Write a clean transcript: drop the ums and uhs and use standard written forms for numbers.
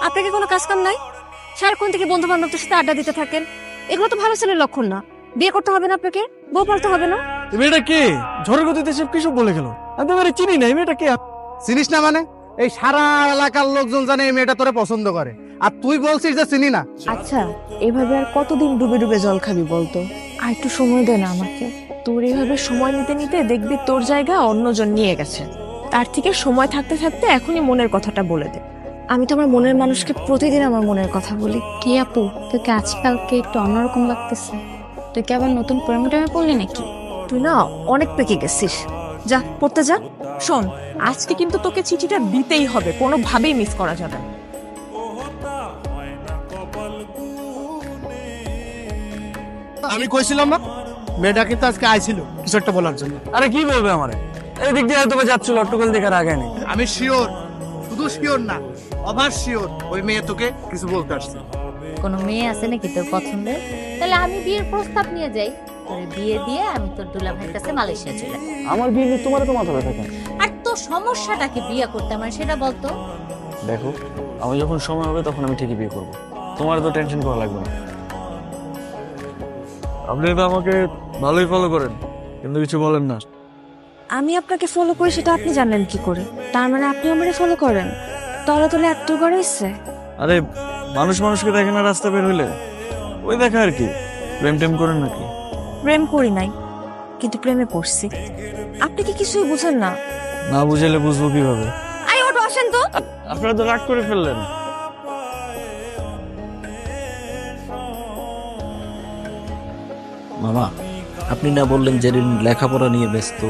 আপনাকে কোনো কাজ কাম নাই? সারাক্ষণ থেকে বন্ধু বান্ধবদের সাথে আড্ডা দিতে থাকেন, এগুলো তো ভালো ছেলের লক্ষণ না। বিয়ে করতে হবে না আপনাকে, বউ পালতে হবে না। এই মেয়েটা কে? ঝড়ের গতিতে সব কিছু বলে গেল। আমি তো এবারে চিনি না, এই মেয়েটা কে? চিনিস না মানে? এই সারা এলাকার লোকজন জানে এই মেয়েটা তোরে পছন্দ করে, আর তুই বলছিস যে চিনি না। আচ্ছা, এভাবে আর কতদিন ডুবে ডুবে জল খাবি বলতো? আর একটু সময় দে না আমাকে। তোর এইভাবে সময় নিতে নিতে দেখবি তোর জায়গা অন্যজন নিয়ে গেছে। তার থেকে সময় থাকতে থাকতে এখনই মনের কথাটা বলে দে। আমি তো আমার মনের মানুষকে প্রতিদিন আমার মনের কথা বলি। কি আপু, তোকে আজকালকে একটু অন্যরকম লাগতেছে। তুই কি আবার নতুন প্রেমে টেমে পড়লি নাকি? তুই না অনেক পেকে গেছিস, যা পড়তে যা। শোন, আজকে কিন্তু তোকে চিঠিটা দিতেই হবে, কোনোভাবেই মিস করা যাবে না। আমি কইছিলাম না মেয়েটা কিন্তু আজকে আইছিল কিছু একটা বলার জন্য। আরে কি বলবে আমারে? এই দিক দিয়ে হয়তো বা যাচ্ছিল, অট্টকল দেখার আগে নেই। আমি শিওর, শুধু শিওর না, অভার শিওর ওই মেয়ে তোকে কিছু বলতে আসছে। কোনো মেয়ে আছে নাকি তোর পছন্দের? তাহলে আমি বিয়ের প্রস্তাব নিয়ে যাই, তোর বিয়ে দিয়ে আমি তোর দুলা ভাইয়ের কাছে মালয়েশিয়া চলে যাই। আমার বিয়ে নিয়ে তোমার তো মাথা ব্যথা কেন? আর তোর সমস্যাটাকে বিয়ে করতে আমার সেটা বলতো। দেখো, আমি যখন সময় হবে তখন আমি ঠিকই বিয়ে করবো, তোমার তো টেনশন করা লাগবে না। আপনি তো আমাকে ভালোই ফলো করেন, কিন্তু কিছু বলেন না। আমি আপনাকে ফলো করি সেটা আপনি জানলেন কি করে? তার মানে আপনি আমারে ফলো করেন? তলে তলে এত করে ইচ্ছে। আরে মানুষ মানুষকে দেখে না রাস্তা বের হইলে, ওই দেখা আর কি। প্রেম টেম করেন নাকি? প্রেম করি নাই, কিন্তু প্রেমে পড়ছি। আপনি কি কিছুই বুঝেন না? না বুঝাইলে বুঝবো কিভাবে? আই অটো আসেন তো। আপনারা তো রাগ করে ফেললেন। মামা, আপনি না বললেন জেরিন লেখাপড়া নিয়ে ব্যস্ত?